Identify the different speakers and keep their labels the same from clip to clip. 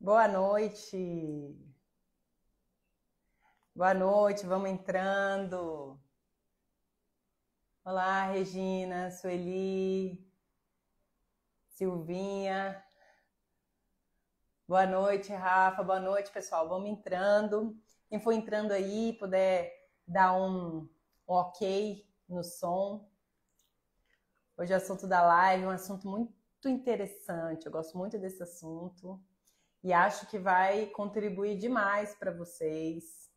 Speaker 1: Boa noite. Boa noite, vamos entrando. Olá, Regina, Sueli, Silvinha. Boa noite, Rafa. Boa noite, pessoal. Vamos entrando. Quem for entrando aí, puder dar um ok no som. Hoje o assunto da live é um assunto muito interessante. Eu gosto muito desse assunto e acho que vai contribuir demais para vocês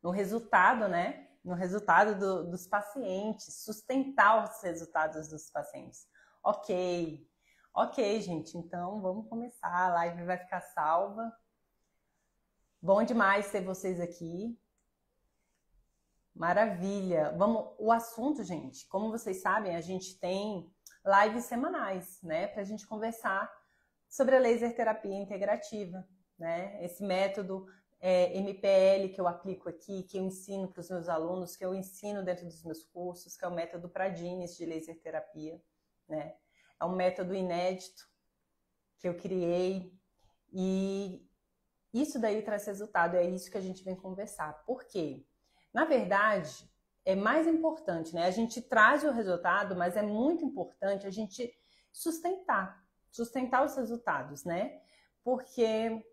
Speaker 1: no resultado, né? No resultado dos pacientes, sustentar os resultados dos pacientes. Ok, gente, então vamos começar. A live vai ficar salva. Bom demais ter vocês aqui. Maravilha. O assunto, gente, como vocês sabem, a gente tem lives semanais, né? Para a gente conversar sobre a laser terapia integrativa, né? Esse método MPL que eu aplico aqui, que eu ensino para os meus alunos, que eu ensino dentro dos meus cursos, que é o método Pradines de laser terapia, né? É um método inédito que eu criei e isso daí traz resultado, é isso que a gente vem conversar. Por quê? Na verdade, é mais importante, né? A gente traz o resultado, mas é muito importante a gente sustentar os resultados, né? Porque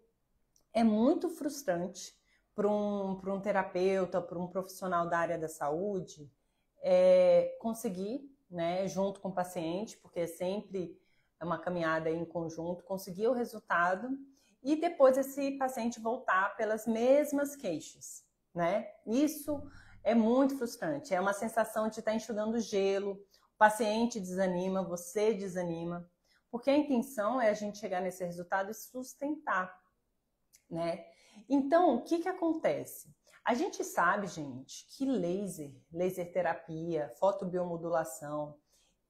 Speaker 1: é muito frustrante para um terapeuta, para um profissional da área da saúde, conseguir, né, junto com o paciente, porque é sempre uma caminhada em conjunto, conseguir o resultado e depois esse paciente voltar pelas mesmas queixas, né? Isso é muito frustrante, é uma sensação de estar enxugando gelo, o paciente desanima, você desanima, porque a intenção é a gente chegar nesse resultado e sustentar, né? Então, o que acontece? A gente sabe, gente, que laser terapia, fotobiomodulação,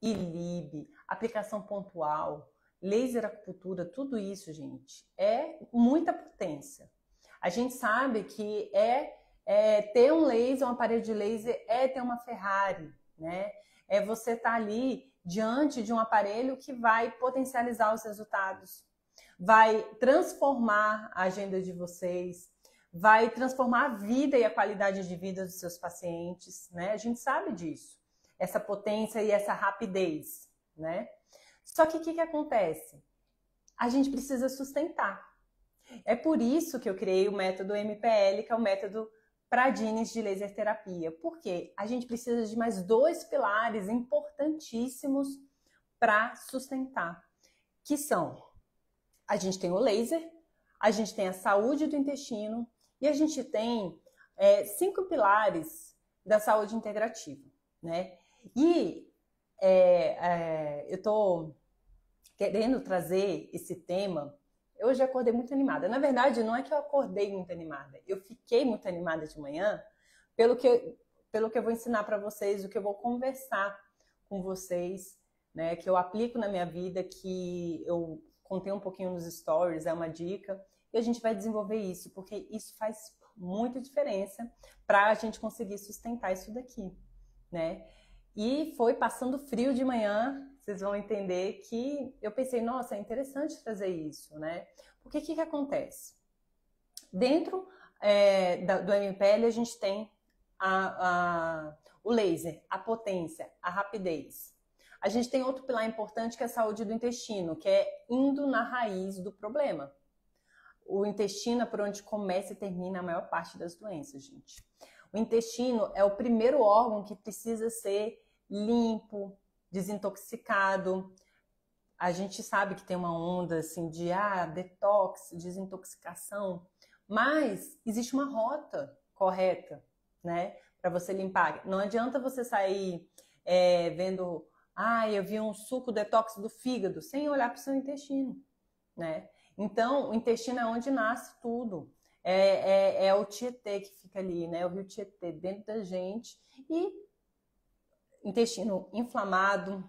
Speaker 1: ILIB, aplicação pontual, laser acupuntura, tudo isso, gente, é muita potência. A gente sabe que ter um laser, um aparelho de laser, é ter uma Ferrari, né? É você estar ali diante de um aparelho que vai potencializar os resultados, vai transformar a agenda de vocês, vai transformar a vida e a qualidade de vida dos seus pacientes, né? A gente sabe disso, essa potência e essa rapidez, né? Só que o que acontece? A gente precisa sustentar. É por isso que eu criei o método MPL, que é o método Pradines de laser terapia. Por quê? A gente precisa de mais dois pilares importantíssimos para sustentar, que são: a gente tem o laser, a gente tem a saúde do intestino e a gente tem 5 pilares da saúde integrativa, né? E eu estou querendo trazer esse tema. Eu hoje acordei muito animada. Na verdade, não é que eu acordei muito animada, eu fiquei muito animada de manhã pelo que eu vou ensinar para vocês, o que eu vou conversar com vocês, né? Que eu aplico na minha vida, que eu contei um pouquinho nos stories, é uma dica, e a gente vai desenvolver isso, porque isso faz muita diferença para a gente conseguir sustentar isso daqui, né? E foi passando frio de manhã, vocês vão entender que eu pensei, nossa, é interessante trazer isso, né? Porque o que acontece? Dentro do MPL a gente tem o laser, a potência, a rapidez. A gente tem outro pilar importante que é a saúde do intestino, que é indo na raiz do problema. O intestino é por onde começa e termina a maior parte das doenças, gente. O intestino é o primeiro órgão que precisa ser limpo, desintoxicado. A gente sabe que tem uma onda assim de detox, desintoxicação, mas existe uma rota correta, né, para você limpar. Não adianta você sair vendo, eu vi um suco detox do fígado, sem olhar para o seu intestino, né? Então, o intestino é onde nasce tudo. É o Tietê que fica ali, né? O rio Tietê dentro da gente. E intestino inflamado,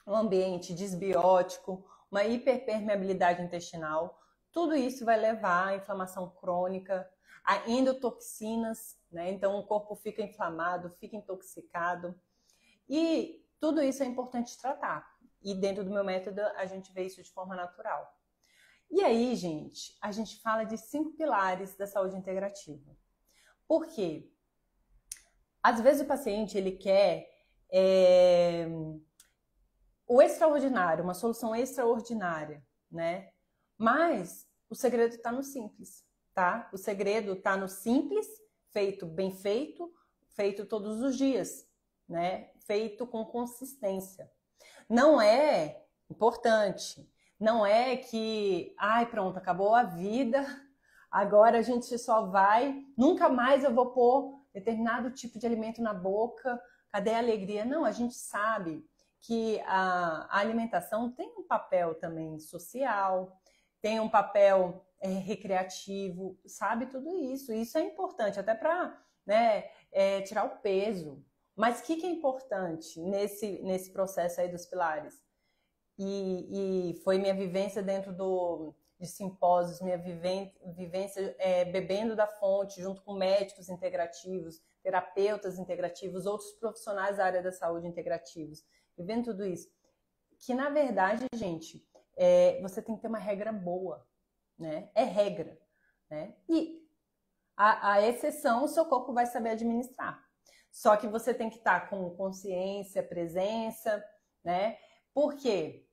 Speaker 1: um ambiente desbiótico, uma hiperpermeabilidade intestinal, tudo isso vai levar à inflamação crônica, a endotoxinas, né? Então o corpo fica inflamado, fica intoxicado, e tudo isso é importante tratar. E dentro do meu método a gente vê isso de forma natural. E aí, gente, a gente fala de 5 pilares da saúde integrativa. Por quê? Às vezes o paciente, ele quer o extraordinário, uma solução extraordinária, né? Mas o segredo está no simples, tá? O segredo está no simples, feito bem feito, feito todos os dias, né? Feito com consistência. Não é importante, não é que, ai, pronto, acabou a vida, agora a gente só vai, nunca mais eu vou pôr determinado tipo de alimento na boca, cadê a alegria? Não, a gente sabe que a alimentação tem um papel também social, tem um papel recreativo, sabe tudo isso. Isso é importante até para, né, tirar o peso. Mas o que é importante nesse processo aí dos pilares? E foi minha vivência dentro de simpósios, minha vivência bebendo da fonte, junto com médicos integrativos, terapeutas integrativos, outros profissionais da área da saúde integrativos, vivendo tudo isso. Que, na verdade, gente, você tem que ter uma regra boa, né? É regra, né? E a exceção o seu corpo vai saber administrar. Só que você tem que estar com consciência, presença, né? Por quê?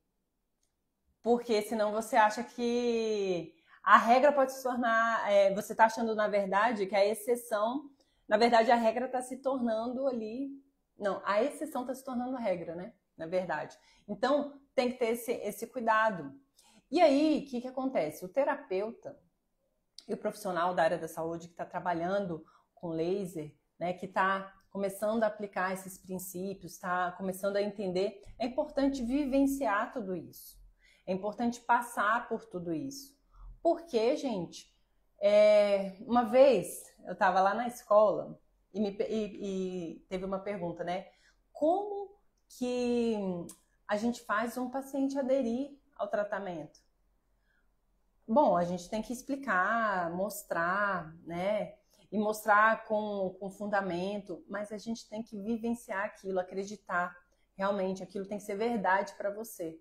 Speaker 1: Porque senão você acha que a regra pode se tornar... você está achando, na verdade, que a exceção... Na verdade, a regra está se tornando ali... Não, a exceção está se tornando regra, né? Na verdade. Então, tem que ter esse cuidado. E aí, o que acontece? O terapeuta e o profissional da área da saúde que está trabalhando com laser, né, que está começando a aplicar esses princípios, está começando a entender, é importante vivenciar tudo isso. É importante passar por tudo isso. Porque, gente, uma vez eu estava lá na escola e teve uma pergunta, né? Como que a gente faz um paciente aderir ao tratamento? Bom, a gente tem que explicar, mostrar, né? E mostrar com fundamento, mas a gente tem que vivenciar aquilo, acreditar. Realmente, aquilo tem que ser verdade para você.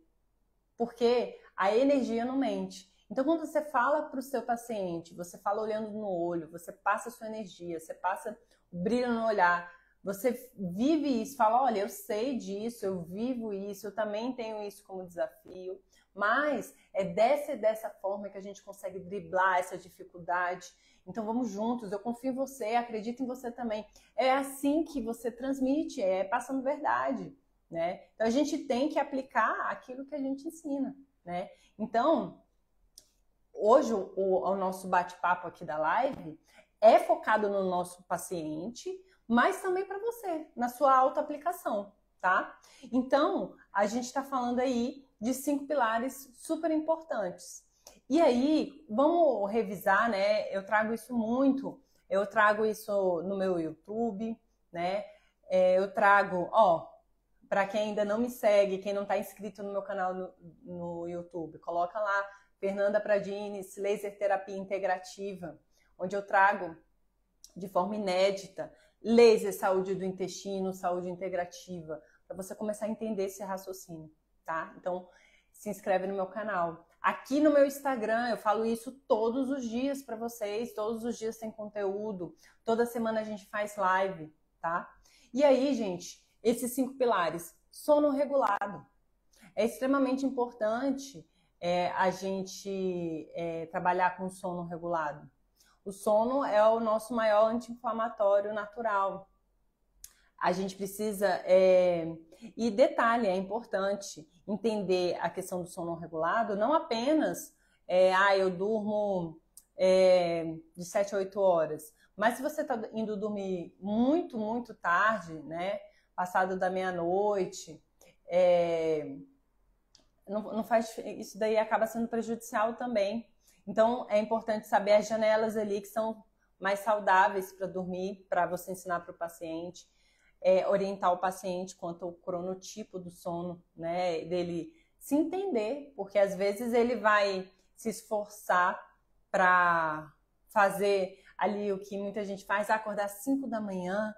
Speaker 1: Porque a energia não mente. Então, quando você fala para o seu paciente, você fala olhando no olho, você passa a sua energia, você passa o brilho no olhar, você vive isso, fala, olha, eu sei disso, eu vivo isso, eu também tenho isso como desafio, mas é dessa forma que a gente consegue driblar essa dificuldade. Então, vamos juntos, eu confio em você, acredito em você também. É assim que você transmite, passando verdade, né? Então, a gente tem que aplicar aquilo que a gente ensina, né? Então, hoje o nosso bate-papo aqui da live é focado no nosso paciente, mas também para você, na sua autoaplicação, tá? Então, a gente está falando aí de 5 pilares super importantes. E aí, vamos revisar, né? Eu trago isso muito, eu trago isso no meu YouTube, né? Eu trago, para quem ainda não me segue, quem não está inscrito no meu canal no YouTube, coloca lá, Fernanda Pradines, Laser Terapia Integrativa, onde eu trago de forma inédita laser saúde do intestino, saúde integrativa, para você começar a entender esse raciocínio, tá? Então, se inscreve no meu canal. Aqui no meu Instagram, eu falo isso todos os dias para vocês, todos os dias tem conteúdo, toda semana a gente faz live, tá? E aí, gente, esses 5 pilares, sono regulado. É extremamente importante a gente trabalhar com sono regulado. O sono é o nosso maior anti-inflamatório natural. A gente precisa... E detalhe, é importante entender a questão do sono regulado, não apenas eu durmo de 7 a 8 horas, mas se você está indo dormir muito, muito tarde, né, passado da meia-noite, não faz, isso daí acaba sendo prejudicial também. Então, é importante saber as janelas ali que são mais saudáveis para dormir, para você ensinar para o paciente, orientar o paciente quanto ao cronotipo do sono, né, dele se entender, porque às vezes ele vai se esforçar para fazer ali o que muita gente faz, acordar às 5 da manhã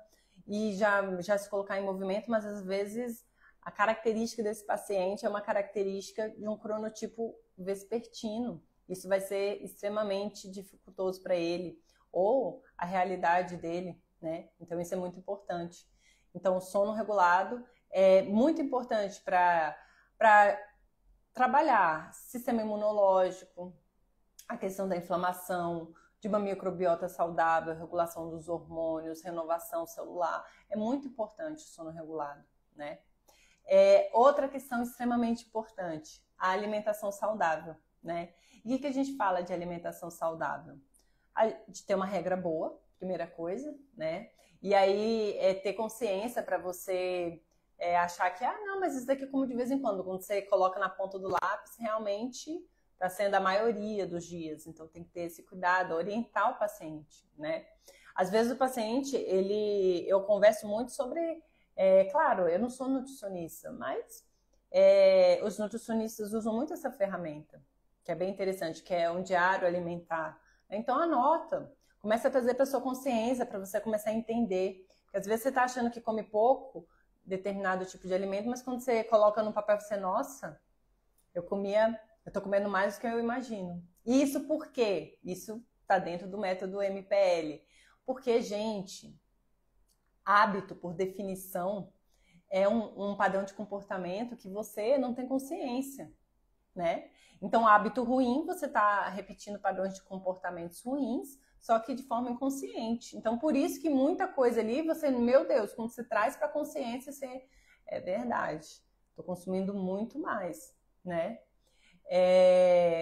Speaker 1: e já se colocar em movimento, mas às vezes a característica desse paciente é uma característica de um cronotipo vespertino. isso vai ser extremamente dificultoso para ele, ou a realidade dele, né? Então isso é muito importante. Então o sono regulado é muito importante para trabalhar sistema imunológico, a questão da inflamação, de uma microbiota saudável, regulação dos hormônios, renovação celular. É muito importante o sono regulado, né? Outra questão extremamente importante, a alimentação saudável, né? E o que a gente fala de alimentação saudável? De ter uma regra boa, primeira coisa, né? E aí ter consciência para você achar que, não, mas isso daqui como de vez em quando você coloca na ponta do lápis, realmente está sendo a maioria dos dias. Então tem que ter esse cuidado, orientar o paciente, né? Às vezes o paciente, eu converso muito sobre, claro, eu não sou nutricionista, mas os nutricionistas usam muito essa ferramenta, que é bem interessante, que é um diário alimentar. Então anota, começa a trazer para sua consciência, para você começar a entender. Porque às vezes você está achando que come pouco determinado tipo de alimento, mas quando você coloca no papel, você, nossa, eu tô comendo mais do que eu imagino. E isso por quê? Isso está dentro do método MPL. Porque, gente, hábito, por definição, é um padrão de comportamento que você não tem consciência, né? Então, hábito ruim, você está repetindo padrões de comportamentos ruins, só que de forma inconsciente. Então, por isso que muita coisa ali, você, meu Deus, quando você traz para a consciência, você, é verdade, estou consumindo muito mais, né?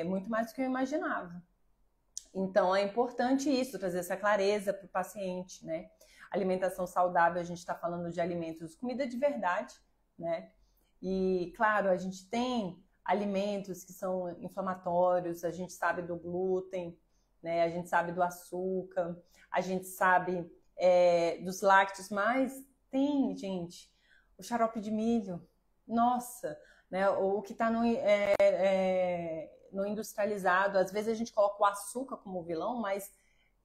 Speaker 1: Muito mais do que eu imaginava. Então, é importante isso, trazer essa clareza para o paciente, né? Alimentação saudável, a gente está falando de alimentos, comida de verdade, né? E, claro, a gente tem alimentos que são inflamatórios, a gente sabe do glúten, né? A gente sabe do açúcar, a gente sabe dos lácteos, mas tem, gente, o xarope de milho, nossa, né? O que está no industrializado, às vezes a gente coloca o açúcar como vilão, mas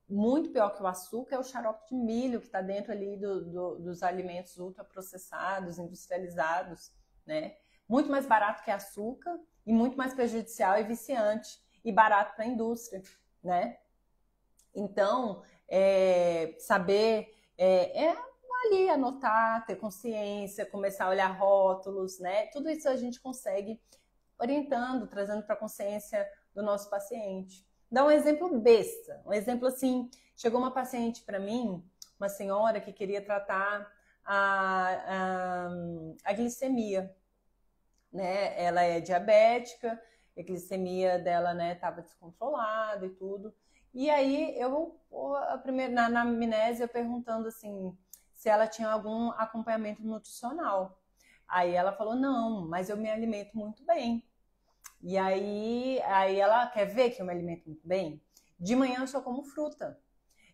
Speaker 1: muito pior que o açúcar é o xarope de milho que está dentro ali dos alimentos ultraprocessados, industrializados, né? Muito mais barato que açúcar e muito mais prejudicial e viciante e barato para a indústria, né? Então, saber ali anotar, ter consciência, começar a olhar rótulos, né? Tudo isso a gente consegue orientando, trazendo para a consciência do nosso paciente. Dá um exemplo besta, um exemplo assim, chegou uma paciente para mim, uma senhora que queria tratar a glicemia, né? Ela é diabética, a glicemia dela, né, estava descontrolada e tudo. E aí na anamnese eu perguntando assim, se ela tinha algum acompanhamento nutricional. Aí ela falou, não, mas eu me alimento muito bem. E aí ela quer ver que eu me alimento muito bem? De manhã eu só como fruta.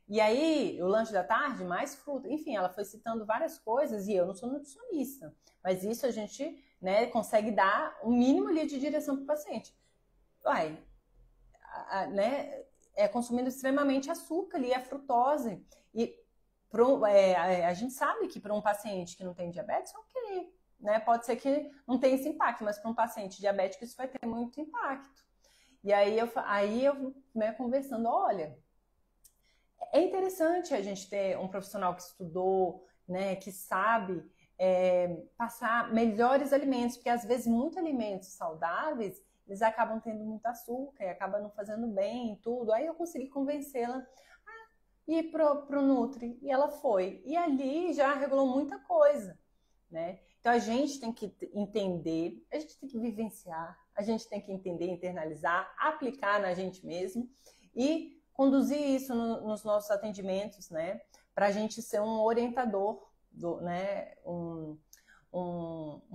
Speaker 1: E aí, o lanche da tarde, mais fruta. Enfim, ela foi citando várias coisas e eu não sou nutricionista. Mas isso a gente, né, consegue dar um mínimo ali de direção para o paciente. Né, consumindo extremamente açúcar ali, a frutose. E a gente sabe que para um paciente que não tem diabetes, ok. Né? Pode ser que não tenha esse impacto, mas para um paciente diabético isso vai ter muito impacto. E aí eu né, conversando, olha, é interessante a gente ter um profissional que estudou, né, que sabe passar melhores alimentos, porque às vezes muitos alimentos saudáveis, eles acabam tendo muito açúcar e acabam não fazendo bem e tudo. Aí eu consegui convencê-la a ir pro Nutri, e ela foi. E ali já regulou muita coisa, né? Então a gente tem que entender, a gente tem que vivenciar, a gente tem que entender, internalizar, aplicar na gente mesmo e conduzir isso nos nossos atendimentos, né? Para a gente ser um orientador, né? Um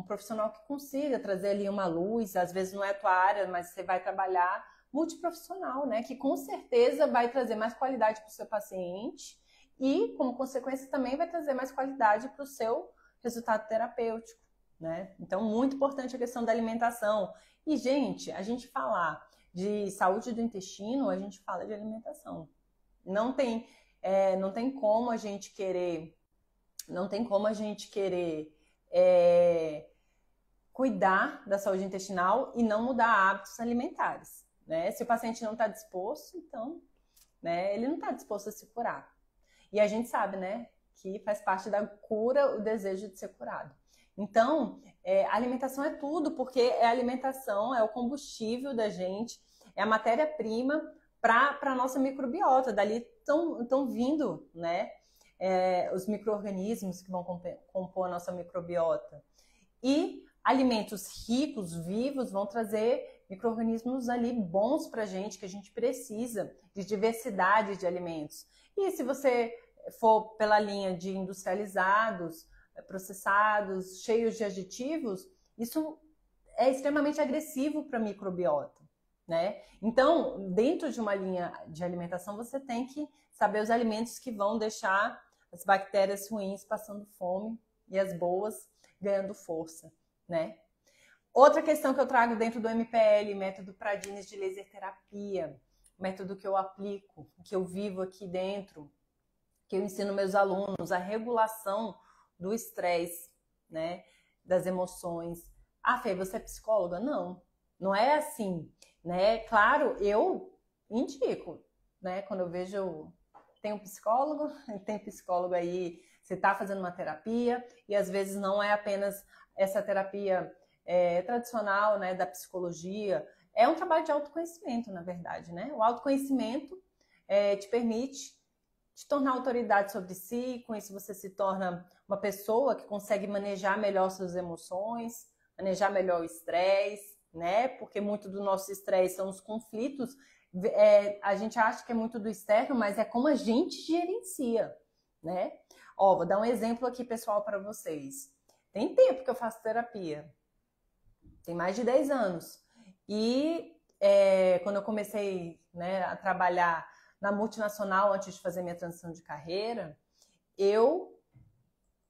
Speaker 1: profissional que consiga trazer ali uma luz, às vezes não é a tua área, mas você vai trabalhar multiprofissional, né? Que com certeza vai trazer mais qualidade para o seu paciente e, como consequência, também vai trazer mais qualidade para o seu resultado terapêutico, né? Então, muito importante a questão da alimentação. E, gente, a gente falar de saúde do intestino, a gente fala de alimentação. Não tem como a gente querer, cuidar da saúde intestinal e não mudar hábitos alimentares, né? Se o paciente não está disposto, então, né, ele não está disposto a se curar. E a gente sabe, né, que faz parte da cura o desejo de ser curado. Então, a alimentação é tudo, porque a alimentação é o combustível da gente, é a matéria-prima para a nossa microbiota. Dali estão vindo, né, os micro-organismos que vão compor a nossa microbiota. E alimentos ricos, vivos, vão trazer micro-organismos ali bons para a gente, que a gente precisa, de diversidade de alimentos. E se você for pela linha de industrializados, processados, cheios de aditivos, isso é extremamente agressivo para a microbiota, né? Então, dentro de uma linha de alimentação, você tem que saber os alimentos que vão deixar as bactérias ruins passando fome e as boas ganhando força, né? Outra questão que eu trago dentro do MPL, método Pradines de laser terapia, método que eu aplico, que eu vivo aqui dentro, que eu ensino meus alunos, a regulação do estresse, né, das emoções. Ah, Fê, você é psicóloga? Não, não é assim, né? Claro, eu indico, né, quando eu vejo, tem um psicólogo, tem psicólogo aí, você está fazendo uma terapia, e às vezes não é apenas essa terapia tradicional, né, da psicologia, é um trabalho de autoconhecimento, na verdade, né? O autoconhecimento te permite te tornar autoridade sobre si, com isso você se torna uma pessoa que consegue manejar melhor suas emoções, manejar melhor o estresse, né? Porque muito do nosso estresse são os conflitos. A gente acha que é muito do externo, mas é como a gente gerencia, né? Ó, vou dar um exemplo aqui, pessoal, para vocês. Tem tempo que eu faço terapia. Tem mais de 10 anos. E quando eu comecei, né, a trabalhar na multinacional, antes de fazer minha transição de carreira, eu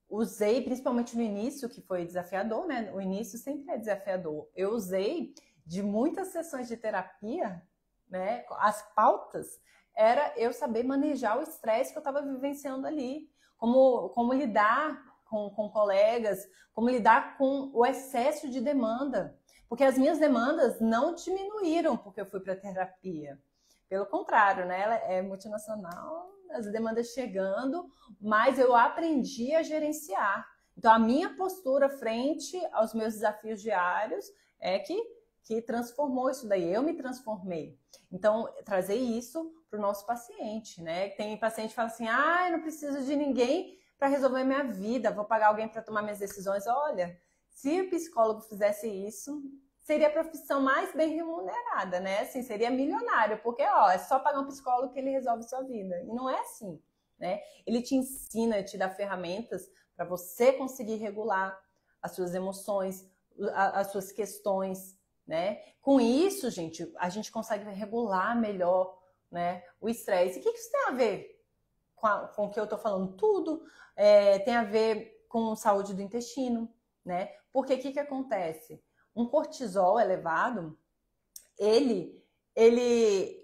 Speaker 1: usei, principalmente no início, que foi desafiador, né? O início sempre é desafiador. Eu usei de muitas sessões de terapia, né? As pautas era eu saber manejar o estresse que eu estava vivenciando ali, como lidar com colegas, como lidar com o excesso de demanda, porque as minhas demandas não diminuíram porque eu fui para terapia. Pelo contrário, né? Ela é multinacional, as demandas chegando, mas eu aprendi a gerenciar. Então, a minha postura frente aos meus desafios diários é que transformou isso daí. Eu me transformei. Então, trazer isso para o nosso paciente, né? Tem paciente que fala assim, eu não preciso de ninguém para resolver minha vida, vou pagar alguém para tomar minhas decisões. Olha, se o psicólogo fizesse isso, seria a profissão mais bem remunerada, né? Assim, seria milionário, porque é só pagar um psicólogo que ele resolve sua vida. E não é assim, né? Ele te ensina, te dá ferramentas para você conseguir regular as suas emoções, as suas questões, né? Com isso, gente, a gente consegue regular melhor, né, o estresse. E o que isso tem a ver com o que eu tô falando? Tudo tem a ver com saúde do intestino, né? Porque o que acontece? Um cortisol elevado, ele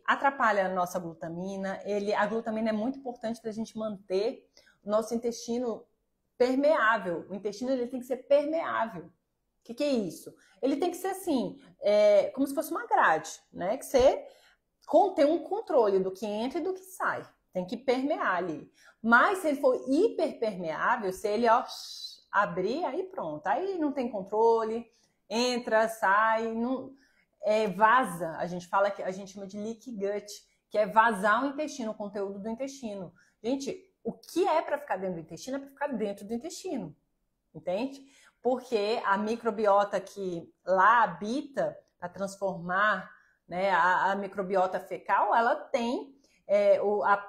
Speaker 1: atrapalha a nossa glutamina. A glutamina é muito importante para a gente manter o nosso intestino permeável. O intestino ele tem que ser permeável. O que é isso? Ele tem que ser assim, como se fosse uma grade, né? Que você tem um controle do que entra e do que sai. Tem que permear ali. Mas se ele for hiperpermeável, se ele abrir, aí pronto. Aí não tem controle, entra, sai, não, vaza. A gente chama de leaky gut, que é vazar o intestino, o conteúdo do intestino. Gente, o que é para ficar dentro do intestino é para ficar dentro do intestino, entende? Porque a microbiota que lá habita para transformar, né, a microbiota fecal, ela tem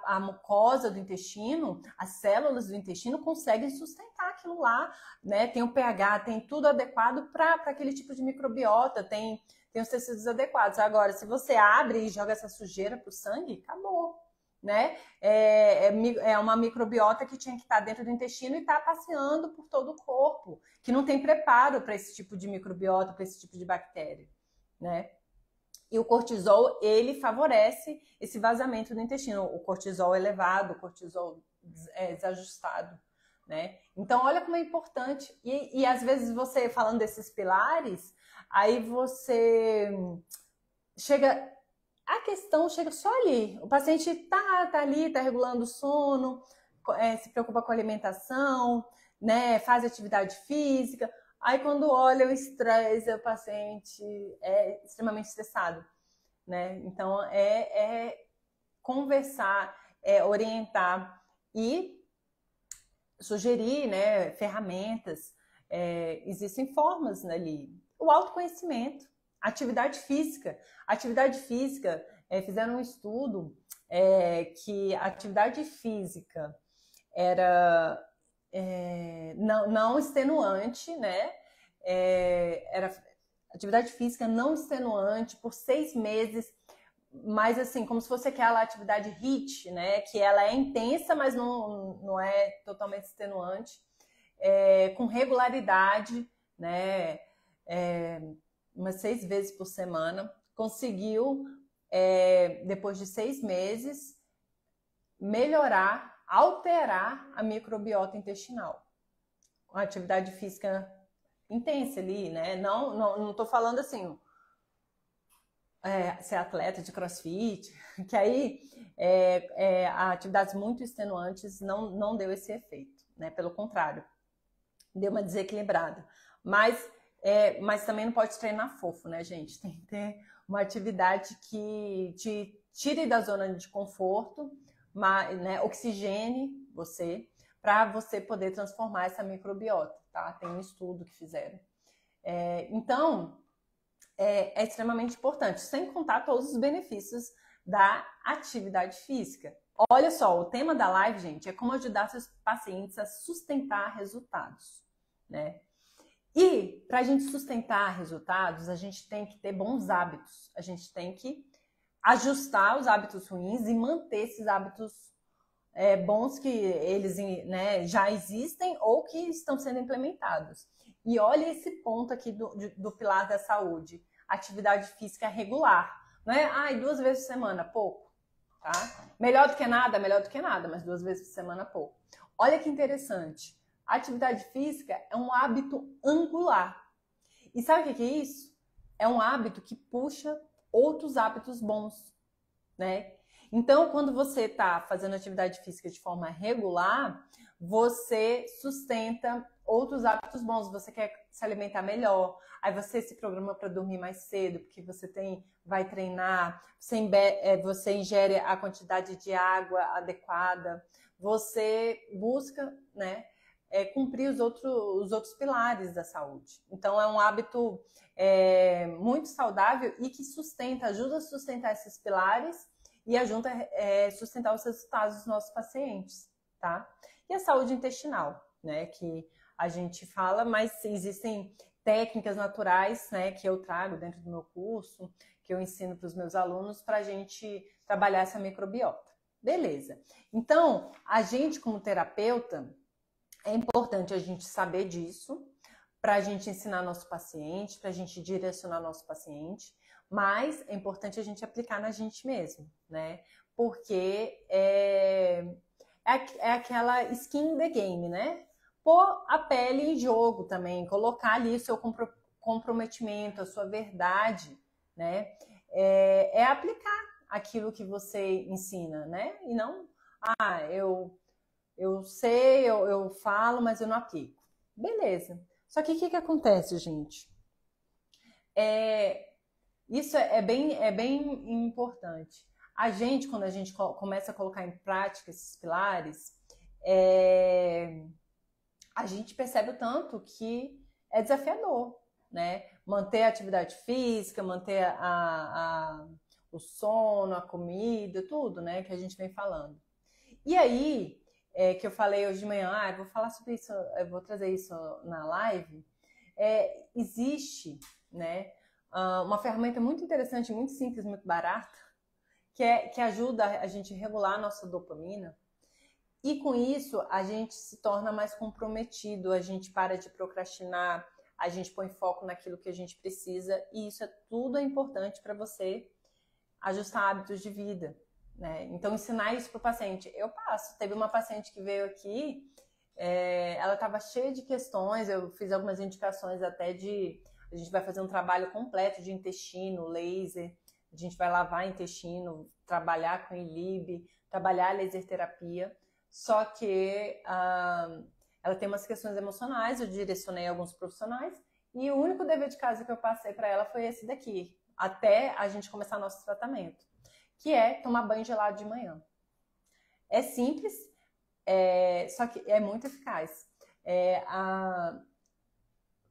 Speaker 1: a mucosa do intestino, as células do intestino conseguem sustentar aquilo lá, né? Tem o pH, tem tudo adequado para aquele tipo de microbiota, tem os tecidos adequados. Agora, se você abre e joga essa sujeira para o sangue, acabou, né? É uma microbiota que tinha que estar dentro do intestino e está passeando por todo o corpo, que não tem preparo para esse tipo de microbiota, para esse tipo de bactéria, né? E o cortisol, ele favorece esse vazamento do intestino. O cortisol elevado, o cortisol desajustado, né? Então, olha como é importante. E às vezes você, falando desses pilares, aí você chega A questão chega só ali. O paciente tá ali, tá regulando o sono, se preocupa com a alimentação, né? Faz atividade física. Aí quando olha o estresse, o paciente é extremamente estressado, né? Então é conversar, orientar e sugerir, né, ferramentas. Existem formas ali. O autoconhecimento, atividade física. Atividade física, fizeram um estudo que a atividade física era não extenuante, né? Era atividade física não extenuante por 6 meses, mas assim, como se fosse aquela atividade HIIT, né? Que ela é intensa, mas não é totalmente extenuante, com regularidade, né? Umas 6 vezes por semana, conseguiu, depois de 6 meses, melhorar, alterar a microbiota intestinal. Com atividade física intensa ali, né? Não tô falando assim, ser atleta de crossfit, que aí atividades muito extenuantes não deu esse efeito, né? Pelo contrário, deu uma desequilibrada. Mas também não pode treinar fofo, né, gente? Tem que ter uma atividade que te tire da zona de conforto, né, oxigene você, para você poder transformar essa microbiota, tá? Tem um estudo que fizeram. Então, é extremamente importante, sem contar todos os benefícios da atividade física. Olha só, o tema da live, gente, é como ajudar seus pacientes a sustentar resultados, né? E para a gente sustentar resultados, a gente tem que ter bons hábitos. A gente tem que ajustar os hábitos ruins e manter esses hábitos bons que eles, né, já existem ou que estão sendo implementados. E olha esse ponto aqui do pilar da saúde. Atividade física regular. Não é 2 vezes por semana, pouco. Tá? Melhor do que nada, mas 2 vezes por semana, pouco. Olha que interessante. A atividade física é um hábito angular. E sabe o que é isso? É um hábito que puxa outros hábitos bons, né? Então, quando você está fazendo atividade física de forma regular, você sustenta outros hábitos bons. Você quer se alimentar melhor, aí você se programa para dormir mais cedo, porque você vai treinar, você ingere a quantidade de água adequada, você busca, né, cumprir os outros pilares da saúde. Então, é um hábito muito saudável e que ajuda a sustentar esses pilares e ajuda a sustentar os resultados dos nossos pacientes, tá? E a saúde intestinal, né, que a gente fala, mas existem técnicas naturais, né, que eu trago dentro do meu curso, que eu ensino para os meus alunos para a gente trabalhar essa microbiota. Beleza. Então, a gente como terapeuta, é importante a gente saber disso, para a gente ensinar nosso paciente, para a gente direcionar nosso paciente, mas é importante a gente aplicar na gente mesmo, né? Porque é aquela skin in the game, né? Pôr a pele em jogo também, colocar ali o seu comprometimento, a sua verdade, né? Aplicar aquilo que você ensina, né? E não, eu sei, eu falo, mas eu não aplico. Beleza. Só que o que acontece, gente? Isso é bem importante. Quando a gente começa a colocar em prática esses pilares, a gente percebe o tanto que é desafiador, né? Manter a atividade física, manter o sono, a comida, tudo, né? Que a gente vem falando. E aí, que eu falei hoje de manhã, eu vou falar sobre isso, eu vou trazer isso na live. Existe, né, uma ferramenta muito interessante, muito simples, muito barata, que ajuda a gente a regular a nossa dopamina. E com isso, a gente se torna mais comprometido, a gente para de procrastinar, a gente põe foco naquilo que a gente precisa, e isso tudo é importante para você ajustar hábitos de vida, né? Então, ensinar isso para o paciente. Eu passo. Teve uma paciente que veio aqui, ela estava cheia de questões, eu fiz algumas indicações até a gente vai fazer um trabalho completo de intestino, laser, A gente vai lavar intestino, trabalhar com ILIB, trabalhar a laser terapia, só que ela tem umas questões emocionais, eu direcionei alguns profissionais, e o único dever de casa que eu passei para ela foi esse daqui, até a gente começar nosso tratamento, que é tomar banho gelado de manhã. É simples, só que é muito eficaz.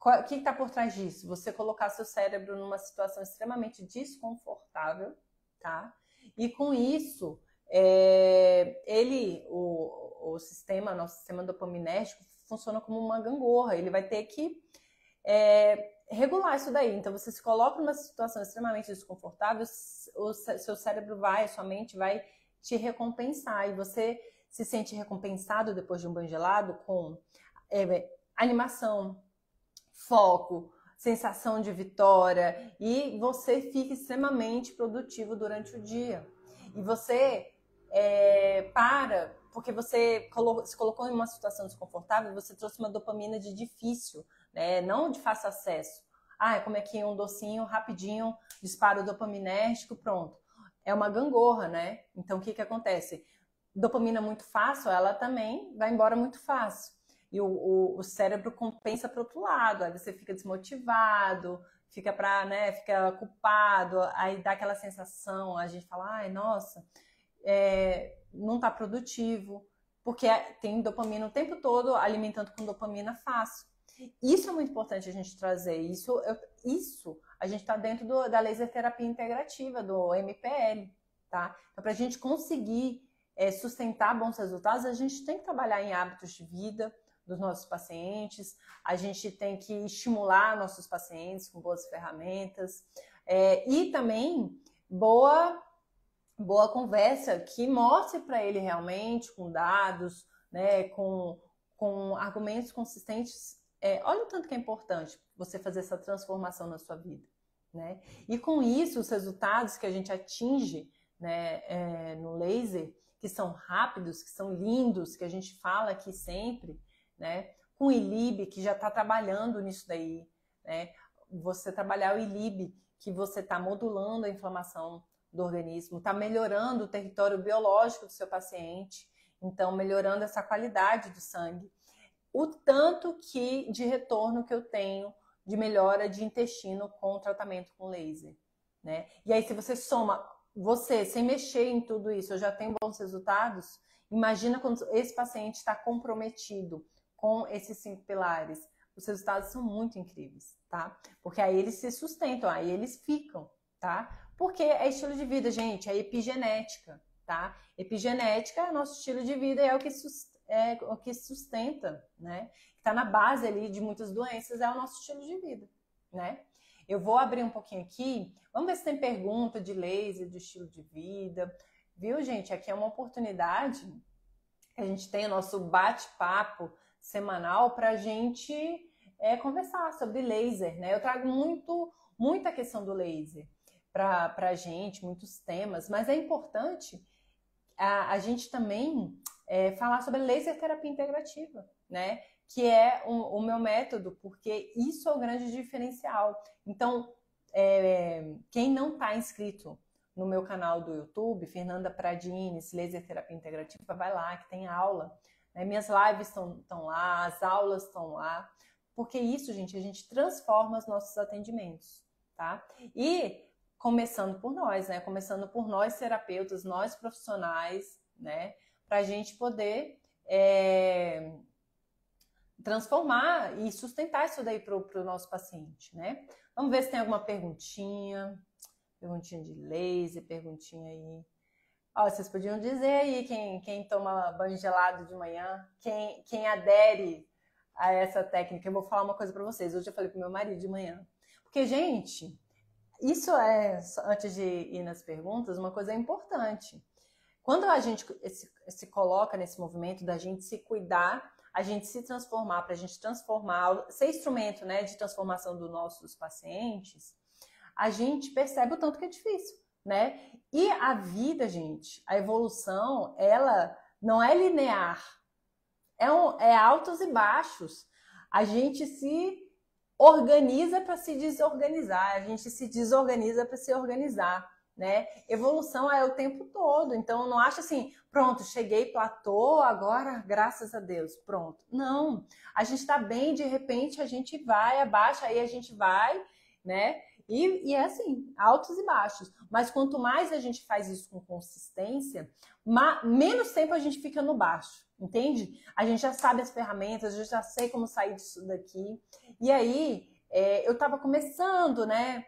Speaker 1: O que está por trás disso? Você colocar seu cérebro numa situação extremamente desconfortável, tá? E com isso, o sistema, nosso sistema dopaminérgico, funciona como uma gangorra. Ele vai ter que regular isso daí. Então, você se coloca numa situação extremamente desconfortável, seu cérebro vai, a sua mente vai te recompensar. E você se sente recompensado depois de um banho gelado com animação, foco, sensação de vitória, e você fica extremamente produtivo durante o dia. E você porque você se colocou em uma situação desconfortável, você trouxe uma dopamina de difícil, né? Não de fácil acesso. Como é que um docinho, rapidinho, disparo dopaminérgico, pronto. É uma gangorra, né? Então, o que acontece? Dopamina muito fácil, ela também vai embora muito fácil. E o cérebro compensa para o outro lado, aí você fica desmotivado, fica culpado, aí dá aquela sensação, a gente fala, ai, nossa, não está produtivo, porque tem dopamina o tempo todo alimentando com dopamina fácil. Isso é muito importante a gente trazer, isso a gente está dentro da laser terapia integrativa, do MPL, tá? Então, para a gente conseguir sustentar bons resultados, a gente tem que trabalhar em hábitos de vida dos nossos pacientes, a gente tem que estimular nossos pacientes com boas ferramentas, e também boa conversa que mostre para ele realmente, com dados, né, com argumentos consistentes. Olha o tanto que é importante você fazer essa transformação na sua vida, né? E com isso, os resultados que a gente atinge, né, no laser, que são rápidos, que são lindos, que a gente fala aqui sempre, né? Com o ILIB, que já está trabalhando nisso daí, né? Você trabalhar o ILIB, que você está modulando a inflamação do organismo, está melhorando o território biológico do seu paciente, então melhorando essa qualidade do sangue. O tanto de retorno que eu tenho de melhora de intestino com o tratamento com laser, né? E aí, se você soma, sem mexer em tudo isso, eu já tenho bons resultados, imagina quando esse paciente está comprometido com esses 5 pilares. Os resultados são muito incríveis, tá? Porque aí eles se sustentam, aí eles ficam, tá? Porque é estilo de vida, gente, é epigenética, tá? Epigenética é nosso estilo de vida e é o que sustenta, né? Que tá na base ali de muitas doenças, é o nosso estilo de vida, né? Eu vou abrir um pouquinho aqui, vamos ver se tem pergunta de laser, de estilo de vida, viu, gente? Aqui é uma oportunidade, a gente tem o nosso bate-papo semanal para a gente conversar sobre laser, né? Eu trago muita questão do laser para a gente, muitos temas, mas é importante a gente também falar sobre laser terapia integrativa, né? Que é o meu método, porque isso é o grande diferencial. Então, quem não está inscrito no meu canal do YouTube, Fernanda Pradines, Laser Terapia Integrativa, vai lá, que tem aula. Né? Minhas lives estão lá, as aulas estão lá. Porque isso, gente, a gente transforma os nossos atendimentos, tá? E começando por nós, né? Começando por nós terapeutas, nós profissionais, né? Para a gente poder transformar e sustentar isso daí para o nosso paciente, né? Vamos ver se tem alguma perguntinha de laser, perguntinha aí. Ó, vocês podiam dizer aí quem toma banho gelado de manhã, quem adere a essa técnica. Eu vou falar uma coisa para vocês. Hoje eu falei pro meu marido de manhã. Porque, gente, isso antes de ir nas perguntas, uma coisa importante. Quando a gente se coloca nesse movimento da gente se cuidar, a gente se transformar, para a gente transformar, ser instrumento, né, de transformação dos nossos pacientes, a gente percebe o tanto que é difícil, né? E a vida, gente, a evolução, ela não é linear. É altos e baixos. A gente se organiza para se desorganizar, a gente se desorganiza para se organizar, né? Evolução é o tempo todo. Então, não acha assim, pronto, cheguei, platô, agora, graças a Deus, pronto. Não, a gente tá bem, de repente a gente vai, abaixa, aí a gente vai, né? E é assim, altos e baixos. Mas quanto mais a gente faz isso com consistência, menos tempo a gente fica no baixo, entende? A gente já sabe as ferramentas, a gente já sei como sair disso daqui. E aí, eu tava começando, né?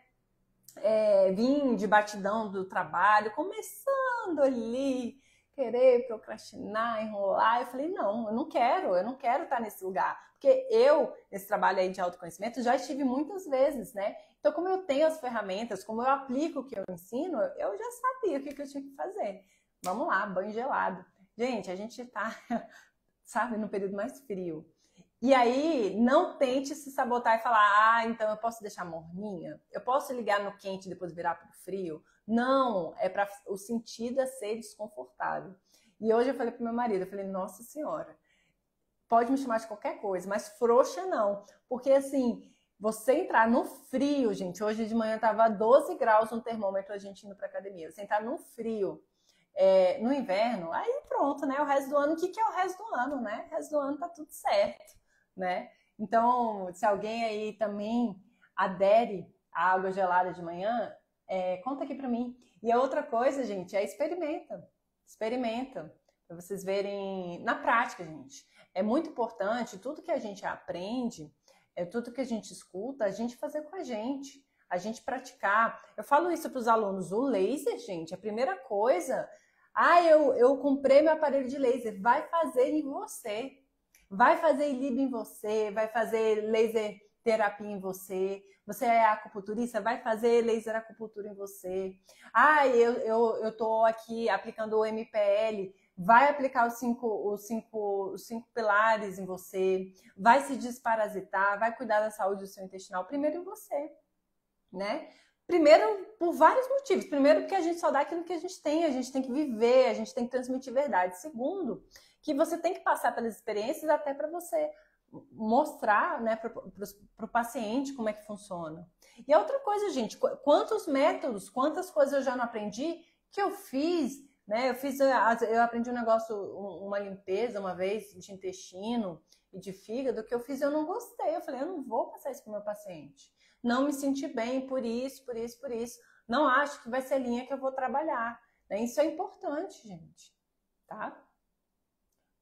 Speaker 1: Vim de batidão do trabalho, começando ali, querer procrastinar, enrolar. Eu falei, não, eu não quero estar nesse lugar. Porque eu, nesse trabalho aí de autoconhecimento, já estive muitas vezes, né? Então, como eu tenho as ferramentas, como eu aplico o que eu ensino, eu já sabia o que eu tinha que fazer. Vamos lá, banho gelado. Gente, a gente tá, sabe, no período mais frio. E aí, não tente se sabotar e falar, então eu posso deixar morninha? Eu posso ligar no quente e depois virar pro frio? Não, é para o sentido é ser desconfortável. E hoje eu falei pro meu marido, eu falei, nossa senhora, pode me chamar de qualquer coisa, mas frouxa não. Porque assim, você entrar no frio, gente, hoje de manhã tava 12 graus no termômetro a gente indo pra academia. Você entrar no frio, no inverno, aí pronto, né? O resto do ano, o que é o resto do ano, né? O resto do ano tá tudo certo, né? Então, se alguém aí também adere à água gelada de manhã, conta aqui pra mim. E a outra coisa, gente, experimenta. Experimenta. Pra vocês verem na prática, gente. É muito importante, tudo que a gente aprende, tudo que a gente escuta, a gente fazer com a gente praticar. Eu falo isso para os alunos, o laser, gente, a primeira coisa, eu comprei meu aparelho de laser, vai fazer em você, vai fazer ILIB em você, vai fazer laser terapia em você, você é acupunturista, vai fazer laser acupuntura em você. Eu tô aqui aplicando o MPL, vai aplicar os cinco pilares em você, vai se desparasitar, vai cuidar da saúde do seu intestinal, primeiro em você, né? Primeiro, por vários motivos. Primeiro, porque a gente só dá aquilo que a gente tem que viver, a gente tem que transmitir verdade. Segundo, que você tem que passar pelas experiências até para você mostrar, né, para o paciente como é que funciona. E a outra coisa, gente, quantos métodos, quantas coisas eu já não aprendi que eu fiz, né? Eu aprendi um negócio, uma limpeza uma vez de intestino e de fígado que eu fiz e eu não gostei. Eu falei, eu não vou passar isso para o meu paciente. Não me senti bem por isso, por isso, por isso. Não acho que vai ser a linha que eu vou trabalhar. Né? Isso é importante, gente. Tá?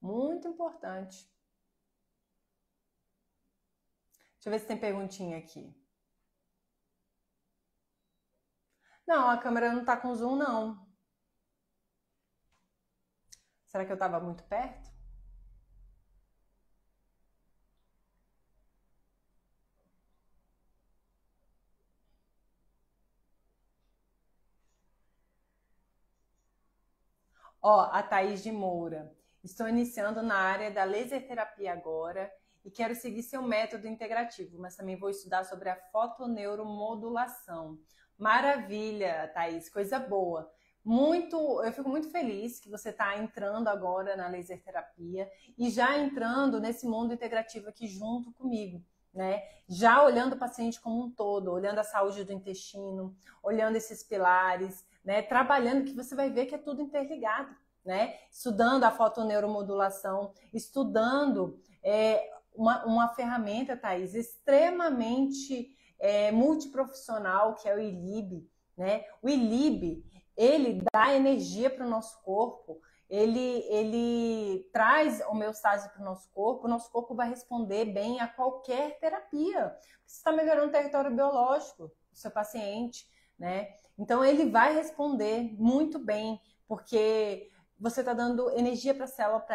Speaker 1: Muito importante. Deixa eu ver se tem perguntinha aqui. Não, a câmera não tá com zoom, não. Será que eu tava muito perto? Ó, a Thaís de Moura. Estou iniciando na área da laser terapia agora e quero seguir seu método integrativo, mas também vou estudar sobre a fotoneuromodulação. Maravilha, Thaís, coisa boa. Eu fico muito feliz que você está entrando agora na laser terapia e já entrando nesse mundo integrativo aqui junto comigo, né? Já olhando o paciente como um todo, olhando a saúde do intestino, olhando esses pilares, né? Trabalhando, que você vai ver que é tudo interligado, né? Estudando a fotoneuromodulação, estudando uma ferramenta, Thaís, extremamente multiprofissional, que é o ILIB, né? O ILIB, ele dá energia para o nosso corpo, ele traz homeostase para o nosso corpo vai responder bem a qualquer terapia. Você está melhorando o território biológico do seu paciente, né? Então ele vai responder muito bem, porque você está dando energia para a célula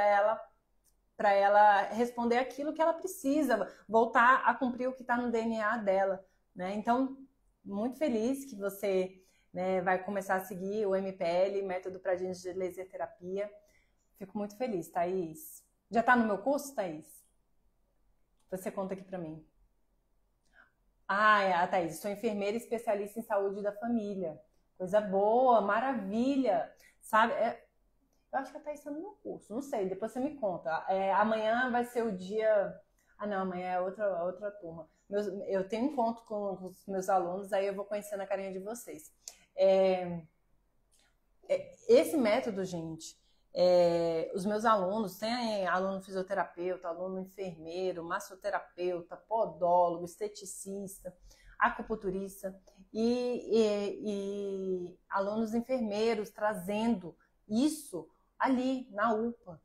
Speaker 1: para ela responder aquilo que ela precisa, voltar a cumprir o que está no DNA dela, né? Então, muito feliz que você, né, vai começar a seguir o MPL, método para genes de laser terapia. Fico muito feliz, Thaís. Já está no meu curso, Thaís? Você conta aqui para mim. A Thaís, sou enfermeira especialista em saúde da família. Coisa boa, maravilha. Sabe, eu acho que a Thaís está no meu curso, não sei, depois você me conta. Amanhã vai ser o dia... Ah, não, amanhã é outra turma. Eu tenho encontro com os meus alunos, aí eu vou conhecendo a carinha de vocês. Esse método, gente, os meus alunos, tem aluno fisioterapeuta, aluno enfermeiro, massoterapeuta, podólogo, esteticista, acupunturista e alunos enfermeiros trazendo isso ali na UPA,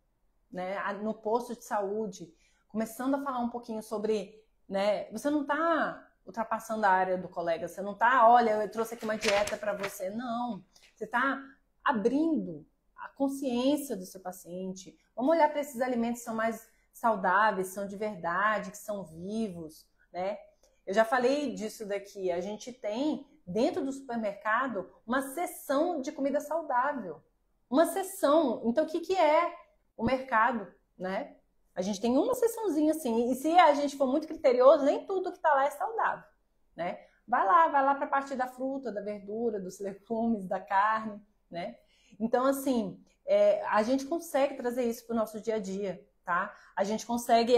Speaker 1: né, no posto de saúde, começando a falar um pouquinho sobre, né, você não está ultrapassando a área do colega, você não está, olha, eu trouxe aqui uma dieta para você, não, você está abrindo a consciência do seu paciente. Vamos olhar para esses alimentos que são mais saudáveis, são de verdade, que são vivos, né? Eu já falei disso daqui. A gente tem dentro do supermercado uma seção de comida saudável. Uma seção. Então, o que é o mercado, né? A gente tem uma seçãozinha assim. E se a gente for muito criterioso, nem tudo que está lá é saudável, né? Vai lá para a parte da fruta, da verdura, dos legumes, da carne, né? Então, assim, a gente consegue trazer isso para o nosso dia a dia, tá? A gente consegue,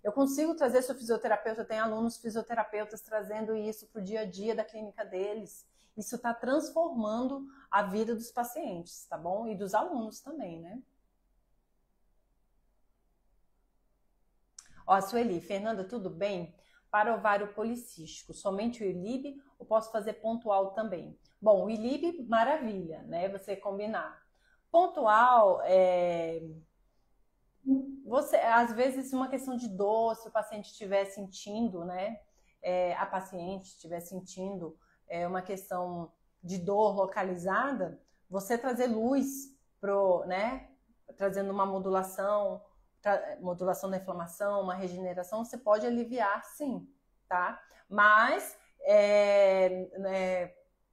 Speaker 1: eu consigo trazer, sou fisioterapeuta, tem alunos fisioterapeutas trazendo isso para o dia a dia da clínica deles. Isso está transformando a vida dos pacientes, tá bom? E dos alunos também, né? Ó, Sueli, Fernanda, tudo bem? Para ovário policístico, somente o ILIB ou posso fazer pontual também? Bom, o ILIB, maravilha, né? Você combinar. Pontual, você, às vezes, uma questão de dor, se o paciente estiver sentindo, né? A paciente estiver sentindo uma questão de dor localizada, você trazer luz né? Trazendo uma modulação da inflamação, uma regeneração, você pode aliviar sim, tá? Mas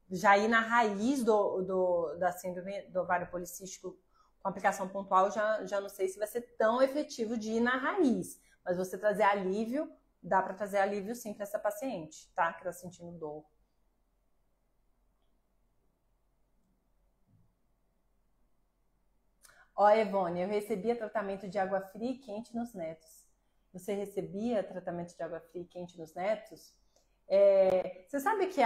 Speaker 1: já ir na raiz da síndrome do ovário policístico com aplicação pontual, já não sei se vai ser tão efetivo de ir na raiz, mas você trazer alívio, dá para trazer alívio sim para essa paciente, tá? Que tá sentindo dor. Ó, Evone, eu recebia tratamento de água fria e quente nos netos. Você recebia tratamento de água fria e quente nos netos? Você sabe que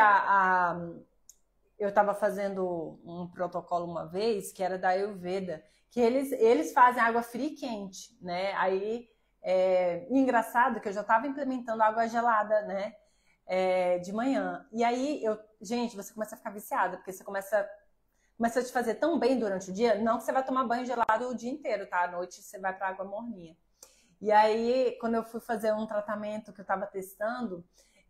Speaker 1: eu estava fazendo um protocolo uma vez, que era da Ayurveda, que eles fazem água fria e quente, né? Aí, engraçado que eu já estava implementando água gelada, né? De manhã. E aí, gente, você começa a ficar viciada, porque você começa a te fazer tão bem durante o dia, não que você vai tomar banho gelado o dia inteiro, tá? À noite você vai para água morninha. E aí, quando eu fui fazer um tratamento que eu estava testando,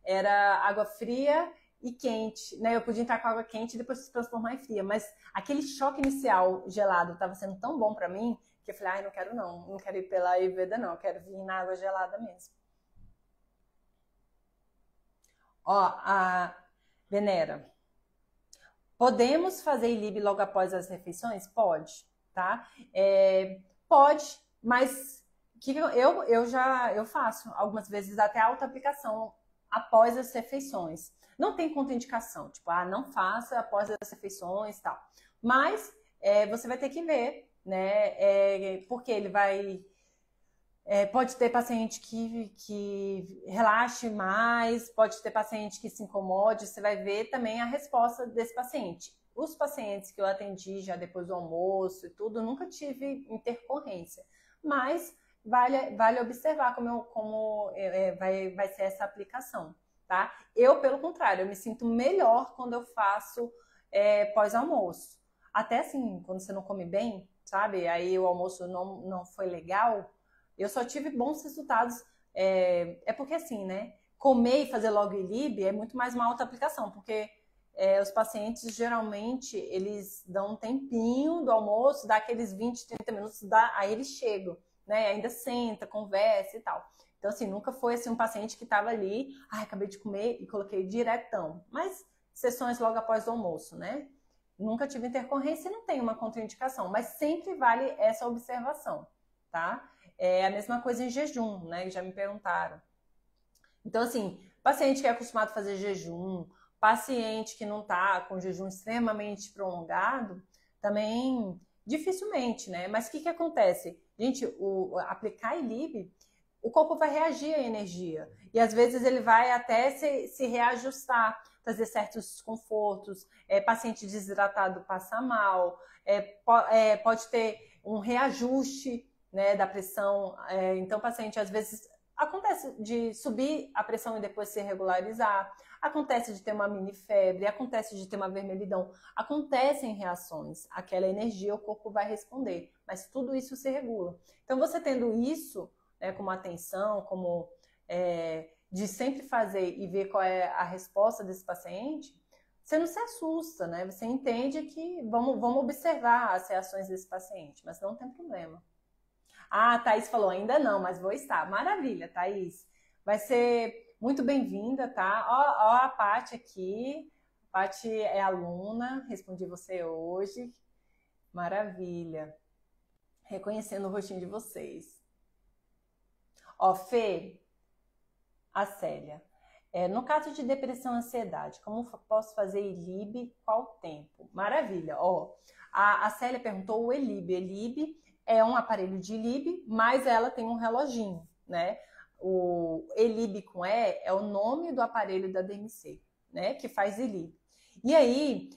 Speaker 1: era água fria e quente, né? Eu podia entrar com água quente e depois se transformar em fria, mas aquele choque inicial gelado estava sendo tão bom para mim que eu falei, não quero ir pela Ayurveda não, eu quero vir na água gelada mesmo. Ó, a Venera, podemos fazer ILIB logo após as refeições? Pode, tá? Pode, mas eu faço algumas vezes até alta aplicação após as refeições. Não tem contraindicação, tipo, não faça após as refeições e tal. Mas você vai ter que ver, né? Porque ele vai... pode ter paciente que relaxe mais, pode ter paciente que se incomode, você vai ver também a resposta desse paciente. Os pacientes que eu atendi já depois do almoço e tudo, nunca tive intercorrência, mas vale observar como vai ser essa aplicação, tá? Eu, pelo contrário, eu me sinto melhor quando eu faço pós-almoço. Até assim, quando você não come bem, sabe? Aí o almoço não foi legal, eu só tive bons resultados. Porque assim, né? Comer e fazer logo ILIB é muito mais uma alta aplicação, porque os pacientes geralmente eles dão um tempinho do almoço, dá aqueles 20, 30 minutos, aí eles chegam, né? Ainda senta, conversa e tal. Então, assim, nunca foi assim um paciente que estava ali, acabei de comer e coloquei diretão. Mas sessões logo após o almoço, né? Nunca tive intercorrência e não tem uma contraindicação, mas sempre vale essa observação, tá? É a mesma coisa em jejum, né? Já me perguntaram. Então, assim, paciente que é acostumado a fazer jejum, paciente que não está com jejum extremamente prolongado, também dificilmente, né? Mas o que acontece? Gente, aplicar ILIB, o corpo vai reagir à energia. E às vezes ele vai até se reajustar. trazer certos desconfortos, paciente desidratado passa mal, pode ter um reajuste, né, da pressão, então o paciente às vezes acontece de subir a pressão e depois se regularizar, acontece de ter uma mini febre, acontece de ter uma vermelhidão, acontecem reações, aquela energia o corpo vai responder, mas tudo isso se regula. Então você tendo isso, né, como atenção, como de sempre fazer e ver qual é a resposta desse paciente, você não se assusta, né? Você entende que vamos observar as reações desse paciente, mas não tem problema. Ah, a Thaís falou, ainda não, mas vou estar. Maravilha, Thaís. Vai ser muito bem-vinda, tá? Ó a Paty aqui. A Paty é aluna, respondi você hoje. Maravilha. Reconhecendo o rostinho de vocês. Ó, Fê, a Célia. No caso de depressão e ansiedade, como posso fazer ELIB? Qual tempo? Maravilha. Ó, a Célia perguntou o ELIB. ELIB é um aparelho de ELIB, mas ela tem um reloginho, né? O ELIB com E é o nome do aparelho da DMC, né? Que faz ELIB. E aí,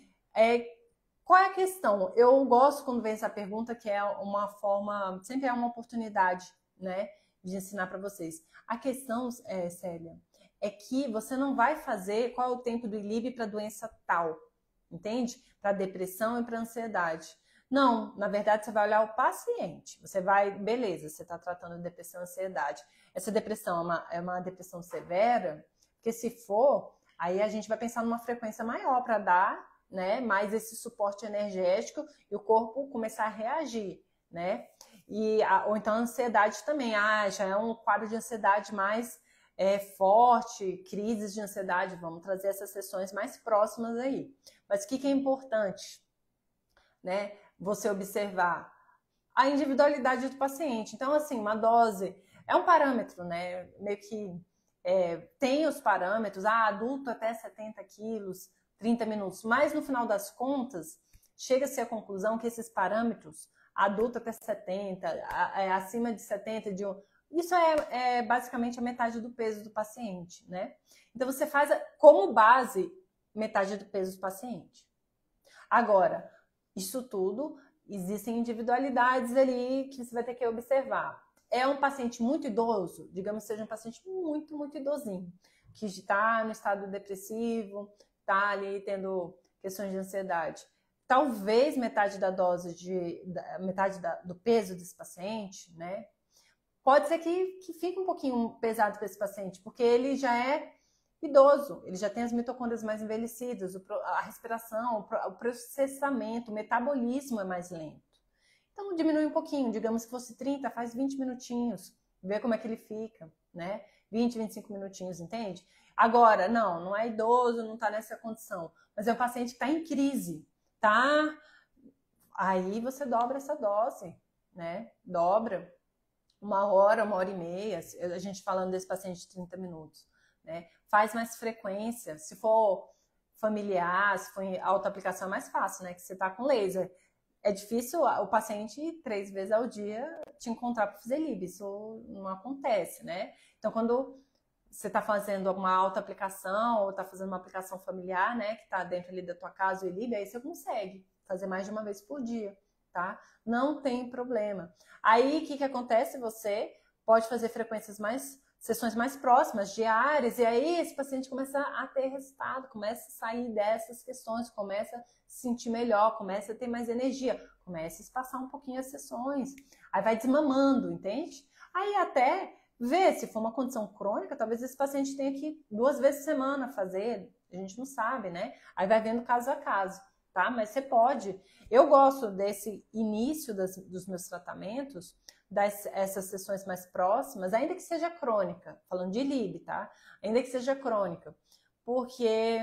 Speaker 1: qual é a questão? Eu gosto quando vem essa pergunta, que é uma forma, sempre é uma oportunidade, né? De ensinar para vocês. A questão, Célia, é que você não vai fazer qual é o tempo do ELIB para doença tal, entende? Para depressão e para ansiedade. Não, na verdade você vai olhar o paciente. Você vai, beleza, você está tratando de depressão e ansiedade. Essa depressão é uma depressão severa, porque se for, aí a gente vai pensar numa frequência maior para dar, né, mais esse suporte energético e o corpo começar a reagir, né? Ou então a ansiedade também, já é um quadro de ansiedade mais forte, crises de ansiedade, vamos trazer essas sessões mais próximas aí. Mas o que é importante, né? Você observar a individualidade do paciente. Então, assim, uma dose é um parâmetro, né? Meio que tem os parâmetros, adulto até 70 quilos, 30 minutos, mas no final das contas, chega-se à conclusão que esses parâmetros, adulto até 70, acima de 70, isso é basicamente a metade do peso do paciente, né? Então, você faz como base metade do peso do paciente. Agora, isso tudo, existem individualidades ali que você vai ter que observar. É um paciente muito idoso, digamos que seja um paciente muito, muito idosinho, que está no estado depressivo, está ali tendo questões de ansiedade. Talvez metade da dose, metade do peso desse paciente, né? Pode ser que fique um pouquinho pesado para esse paciente, porque ele já é idoso, ele já tem as mitocôndrias mais envelhecidas, a respiração, o processamento, o metabolismo é mais lento. Então diminui um pouquinho, digamos que fosse 30, faz 20 minutinhos, vê como é que ele fica, né? 20, 25 minutinhos, entende? Agora, não é idoso, não está nessa condição, mas é um paciente que está em crise, tá? Aí você dobra essa dose, né? Dobra 1 hora e meia, a gente falando desse paciente de 30 minutos, né? Faz mais frequência, se for familiar, se for em autoaplicação é mais fácil, né? Que você tá com laser. É difícil o paciente 3 vezes ao dia te encontrar para fazer LIB, isso não acontece, né? Então, quando você está fazendo alguma autoaplicação ou está fazendo uma aplicação familiar, né, que está dentro ali da tua casa, o LIB, aí você consegue fazer mais de uma vez por dia, tá? Não tem problema. Aí, o que acontece? Você pode fazer sessões mais próximas, diárias, e aí esse paciente começa a ter resultado, começa a sair dessas questões, começa a se sentir melhor, começa a ter mais energia, começa a espaçar um pouquinho as sessões, aí vai desmamando, entende? Aí até ver se for uma condição crônica, talvez esse paciente tenha que 2 vezes por semana fazer, a gente não sabe, né? Aí vai vendo caso a caso, tá? Mas você pode. Eu gosto desse início dos meus tratamentos, essas sessões mais próximas, ainda que seja crônica, falando de LIB, tá? Ainda que seja crônica, porque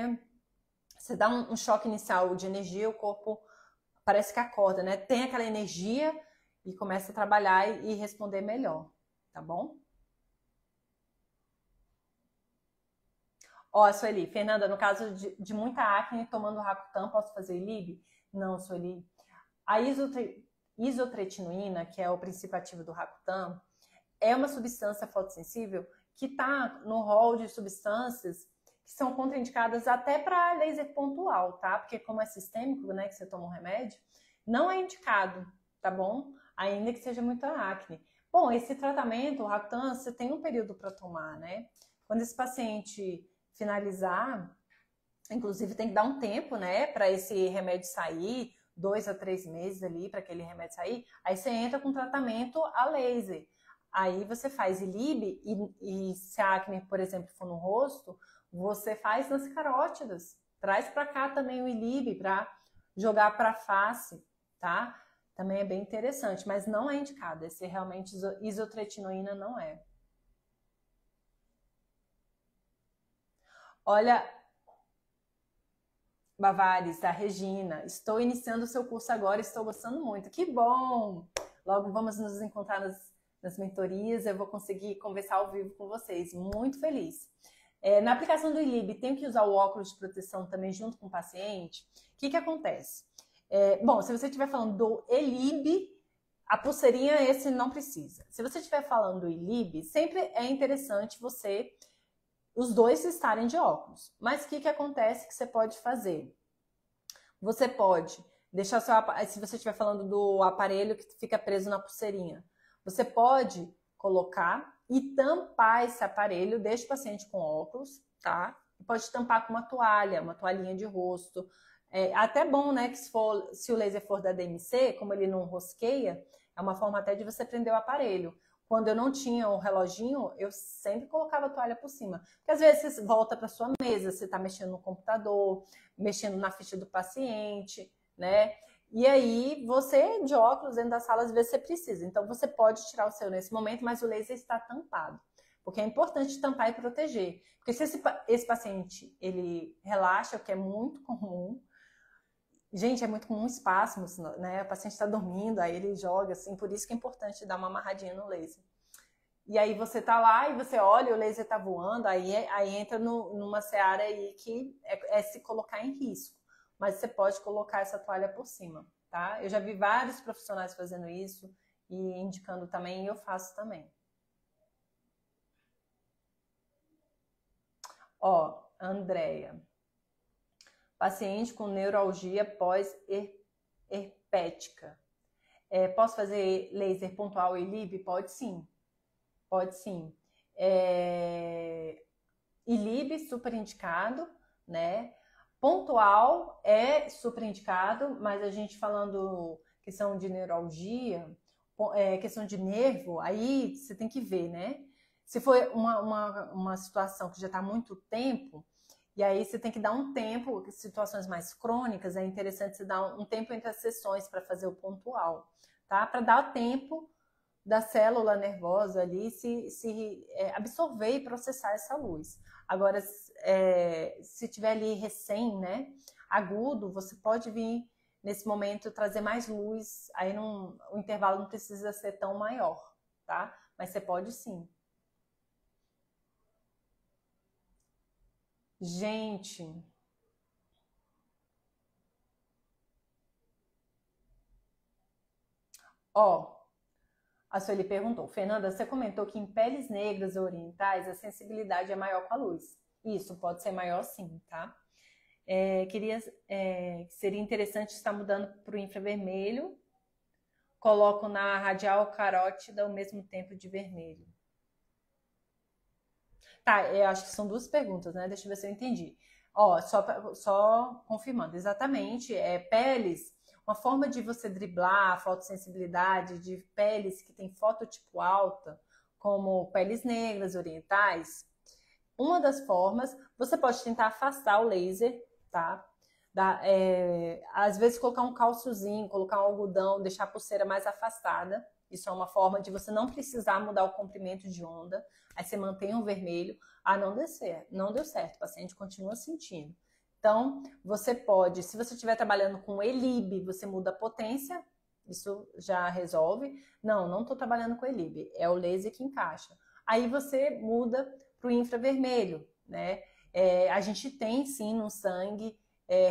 Speaker 1: você dá um choque inicial de energia, o corpo parece que acorda, né? Tem aquela energia e começa a trabalhar e responder melhor, tá bom? Ó, Sueli, Fernanda, no caso de muita acne, tomando Racutan, posso fazer LIB? Não, Sueli. A isotretinoína, que é o princípio ativo do Racutan, é uma substância fotossensível que está no rol de substâncias que são contraindicadas até para laser pontual, tá? Porque como é sistêmico, né, que você toma um remédio, não é indicado, tá bom? Ainda que seja muita acne. Bom, esse tratamento, o Ractan, você tem um período para tomar, né? Quando esse paciente finalizar, inclusive tem que dar um tempo, né, para esse remédio sair, 2 a 3 meses ali para aquele remédio sair, aí você entra com tratamento a laser. Aí você faz ILIB e se a acne, por exemplo, for no rosto, você faz nas carótidas. Traz para cá também o ILIB para jogar para a face, tá? Também é bem interessante, mas não é indicado. Esse realmente isotretinoína não é. Olha, Bavares, a Regina, estou iniciando o seu curso agora, estou gostando muito. Que bom! Logo vamos nos encontrar nas mentorias, eu vou conseguir conversar ao vivo com vocês. Muito feliz. Na aplicação do ILIB, tenho que usar o óculos de proteção também junto com o paciente. O que acontece? Bom, se você estiver falando do ELIB, a pulseirinha esse não precisa. Se você estiver falando do ILIB, sempre é interessante os dois estarem de óculos. Mas o que acontece que você pode fazer? Você pode deixar se você estiver falando do aparelho que fica preso na pulseirinha, você pode colocar e tampar esse aparelho, deixa o paciente com óculos, tá? E pode tampar com uma toalhinha de rosto. Até bom, né, que se o laser for da DMC, como ele não rosqueia, é uma forma até de você prender o aparelho. Quando eu não tinha o reloginho, eu sempre colocava a toalha por cima. Porque às vezes você volta para sua mesa, você está mexendo no computador, mexendo na ficha do paciente, né? E aí, você de óculos dentro da sala, às vezes você precisa. Então, você pode tirar o seu nesse momento, mas o laser está tampado. Porque é importante tampar e proteger. Porque se esse paciente, ele relaxa, o que é muito comum. Gente, é muito comum espasmos, né? O paciente está dormindo, aí ele joga, assim. Por isso que é importante dar uma amarradinha no laser. E aí você tá lá e você olha, o laser tá voando, aí entra numa seara aí que é se colocar em risco. Mas você pode colocar essa toalha por cima, tá? Eu já vi vários profissionais fazendo isso e indicando também, e eu faço também. Ó, Andréia. Paciente com neuralgia pós-herpética. Posso fazer laser pontual e LIB? Pode sim. Pode sim. ILIB super indicado, né? Pontual é super indicado, mas a gente falando questão de neuralgia, questão de nervo, aí você tem que ver, né? Se for uma situação que já está há muito tempo, e aí você tem que dar um tempo, situações mais crônicas, é interessante você dar um tempo entre as sessões para fazer o pontual, tá? Para dar tempo da célula nervosa ali se absorver e processar essa luz. Agora, se tiver ali recém, né, agudo, você pode vir nesse momento trazer mais luz, aí o intervalo não precisa ser tão maior, tá? Mas você pode sim. Gente, ó, a Sueli perguntou, Fernanda, você comentou que em peles negras ou orientais a sensibilidade é maior com a luz. Isso, pode ser maior sim, tá? Seria interessante estar mudando para o infravermelho. Coloco na radial carótida ao mesmo tempo de vermelho. Tá, eu acho que são duas perguntas, né? Deixa eu ver se eu entendi. Ó, só confirmando, exatamente, peles, uma forma de você driblar a fotossensibilidade de peles que tem fototipo alta, como peles negras, orientais, uma das formas, você pode tentar afastar o laser, tá? Às vezes colocar um cálciozinho, colocar um algodão, deixar a pulseira mais afastada. Isso é uma forma de você não precisar mudar o comprimento de onda. Aí você mantém o vermelho. Não deu certo, o paciente continua sentindo. Então, você pode, se você estiver trabalhando com ELIB, você muda a potência, isso já resolve. Não estou trabalhando com ELIB, é o laser que encaixa. Aí você muda para o infravermelho, né? A gente tem sim no sangue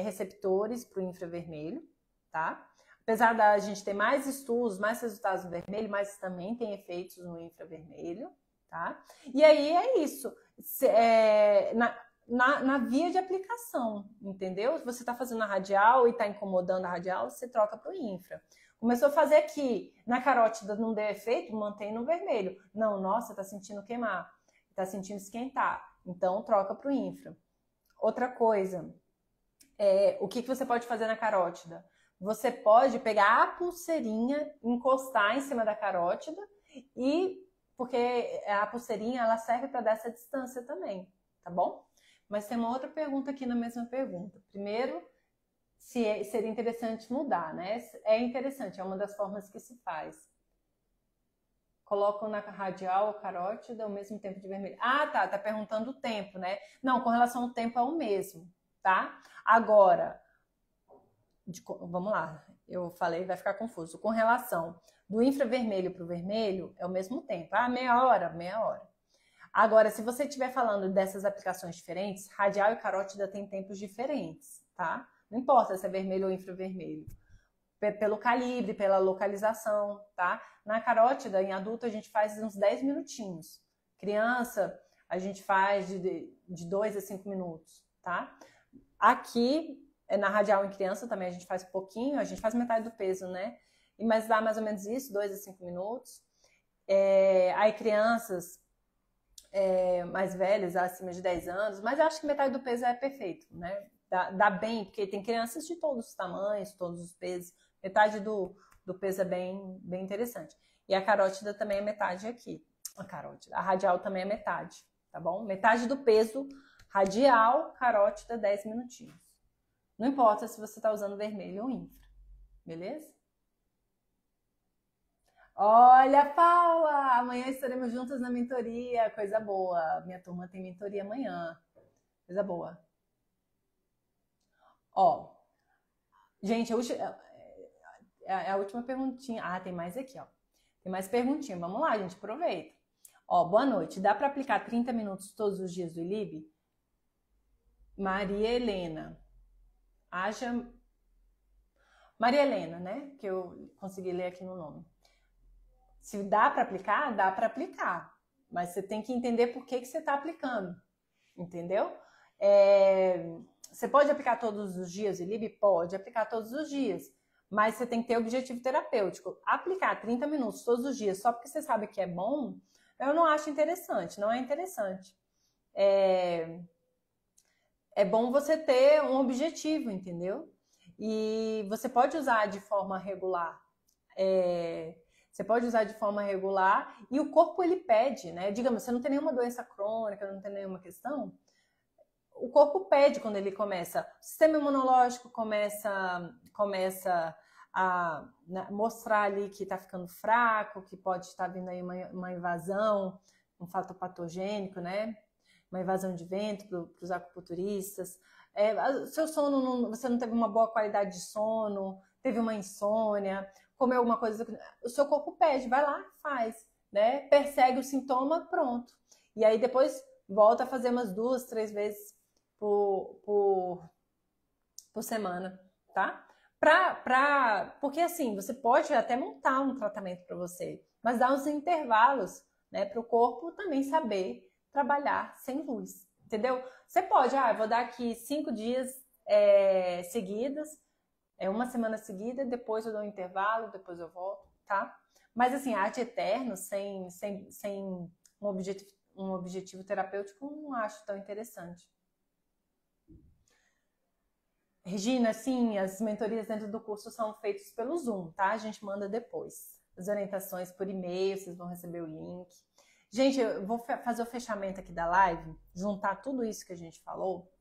Speaker 1: receptores para o infravermelho, tá? Apesar da gente ter mais estudos, mais resultados no vermelho, mas também tem efeitos no infravermelho, tá? E aí é isso. na via de aplicação, entendeu? Se você está fazendo a radial e está incomodando a radial, você troca para o infra. Começou a fazer aqui, na carótida não deu efeito, mantém no vermelho. Não, nossa, está sentindo queimar, está sentindo esquentar. Então, troca para o infra. Outra coisa, o que você pode fazer na carótida? Você pode pegar a pulseirinha, encostar em cima da carótida porque a pulseirinha ela serve para dar essa distância também, tá bom? Mas tem uma outra pergunta aqui na mesma pergunta. Primeiro, se seria interessante mudar, né? É interessante, é uma das formas que se faz. Colocam na radial ou carótida ao mesmo tempo de vermelho. Ah, tá perguntando o tempo, né? Não, com relação ao tempo é o mesmo, tá? Agora, vamos lá, eu falei, vai ficar confuso. Com relação do infravermelho para o vermelho, é o mesmo tempo. Ah, meia hora. Agora, se você estiver falando dessas aplicações diferentes, radial e carótida tem tempos diferentes, tá? Não importa se é vermelho ou infravermelho. Pelo calibre, pela localização, tá? Na carótida, em adulto, a gente faz uns 10 minutinhos. Criança, a gente faz de 2 a 5 minutos, tá? Aqui, na radial em criança também a gente faz pouquinho, a gente faz metade do peso, né? Mas dá mais ou menos isso, 2 a 5 minutos. Aí crianças mais velhas, acima de 10 anos, mas eu acho que metade do peso é perfeito, né? Dá bem, porque tem crianças de todos os tamanhos, todos os pesos. Metade do peso é bem interessante. E a carótida também é metade aqui. A radial também é metade, tá bom? Metade do peso radial, carótida, 10 minutinhos. Não importa se você está usando vermelho ou infra, beleza? Olha, Paula, amanhã estaremos juntas na mentoria, coisa boa. Minha turma tem mentoria amanhã, coisa boa. Ó, gente, a última perguntinha. Ah, tem mais aqui, ó. Tem mais perguntinha. Vamos lá, gente, aproveita. Ó, boa noite. Dá para aplicar 30 minutos todos os dias do ILIB? Maria Helena. Maria Helena, né? Que eu consegui ler aqui no nome. Se dá para aplicar, dá para aplicar. Mas você tem que entender por que você está aplicando. Entendeu? Você pode aplicar todos os dias o ILIB? Pode aplicar todos os dias. Mas você tem que ter objetivo terapêutico. Aplicar 30 minutos todos os dias só porque você sabe que é bom, eu não acho interessante. Não é interessante. É bom você ter um objetivo, entendeu? E você pode usar de forma regular. Você pode usar de forma regular e o corpo ele pede, né? Digamos, você não tem nenhuma doença crônica, não tem nenhuma questão. O corpo pede quando ele começa. O sistema imunológico começa a mostrar ali que está ficando fraco, que pode estar vindo aí uma invasão, um fator patogênico, né? Uma invasão de vento para os acupunturistas. Seu sono, você não teve uma boa qualidade de sono, teve uma insônia, comeu alguma coisa, o seu corpo pede, vai lá, faz, né? Persegue o sintoma, pronto. E aí depois volta a fazer umas 2, 3 vezes por semana, tá? Porque assim, você pode até montar um tratamento para você, mas dá uns intervalos, né? Para o corpo também saber trabalhar sem luz, entendeu? Você pode, eu vou dar aqui 5 dias seguidas, uma semana seguida, depois eu dou um intervalo, depois eu volto, tá? Mas assim, arte eterno, sem um objetivo terapêutico, não acho tão interessante. Regina, sim, as mentorias dentro do curso são feitas pelo Zoom, tá? A gente manda depois. As orientações por e-mail, vocês vão receber o link. Gente, eu vou fazer o fechamento aqui da live, juntar tudo isso que a gente falou,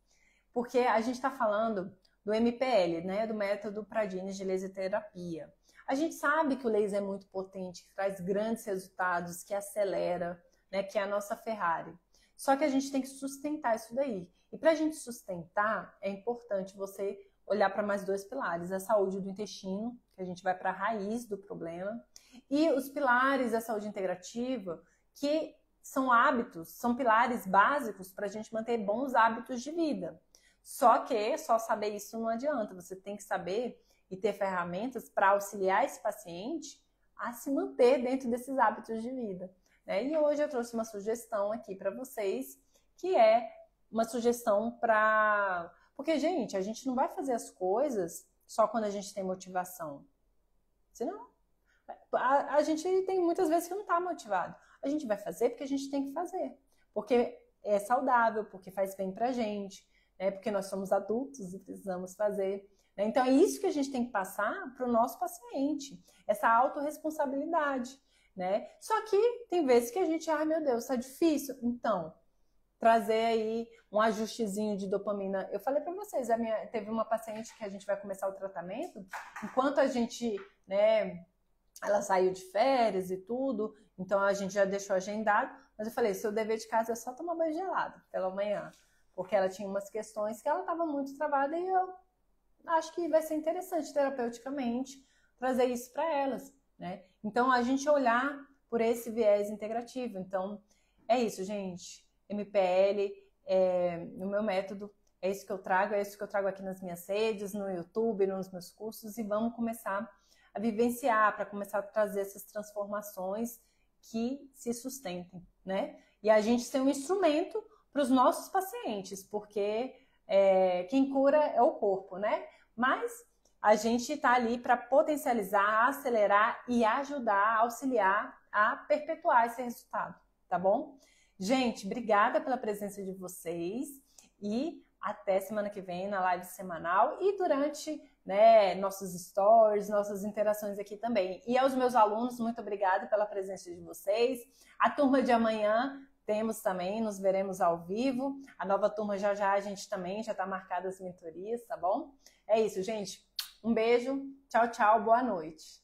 Speaker 1: porque a gente está falando do MPL, né? Do método Pradines de laser terapia. A gente sabe que o laser é muito potente, que traz grandes resultados, que acelera, né? Que é a nossa Ferrari. Só que a gente tem que sustentar isso daí. E para a gente sustentar, é importante você olhar para mais 2 pilares. A saúde do intestino, que a gente vai para a raiz do problema. E os pilares da saúde integrativa, que são hábitos, são pilares básicos para a gente manter bons hábitos de vida. Só que só saber isso não adianta. Você tem que saber e ter ferramentas para auxiliar esse paciente a se manter dentro desses hábitos de vida, né? E hoje eu trouxe uma sugestão aqui para vocês, que é uma sugestão para... Porque, gente, a gente não vai fazer as coisas só quando a gente tem motivação. Senão, a gente tem muitas vezes que não está motivado. A gente vai fazer porque a gente tem que fazer. Porque é saudável, porque faz bem pra gente, né? Porque nós somos adultos e precisamos fazer. Né? Então, é isso que a gente tem que passar para o nosso paciente. Essa autorresponsabilidade, né? Só que tem vezes que a gente, ai meu Deus, tá difícil. Então, trazer aí um ajustezinho de dopamina. Eu falei para vocês, teve uma paciente que a gente vai começar o tratamento, enquanto a gente, né, ela saiu de férias e tudo, então a gente já deixou agendado, mas eu falei, seu dever de casa é só tomar banho gelado pela manhã, porque ela tinha umas questões que ela estava muito travada e eu acho que vai ser interessante terapeuticamente trazer isso para elas, né? Então a gente olhar por esse viés integrativo. Então é isso, gente. MPL, o meu método, é isso que eu trago, é isso que eu trago aqui nas minhas redes, no YouTube, nos meus cursos, e vamos começar a vivenciar, para começar a trazer essas transformações que se sustentem, né? E a gente tem um instrumento para os nossos pacientes, porque quem cura é o corpo, né? Mas a gente está ali para potencializar, acelerar e ajudar, auxiliar a perpetuar esse resultado, tá bom? Gente, obrigada pela presença de vocês e até semana que vem na live semanal e durante, né, nossos stories, nossas interações aqui também. E aos meus alunos, muito obrigada pela presença de vocês. A turma de amanhã temos também, nos veremos ao vivo. A nova turma já a gente também, já está marcada as mentorias, tá bom? É isso, gente. Um beijo, tchau, tchau, boa noite.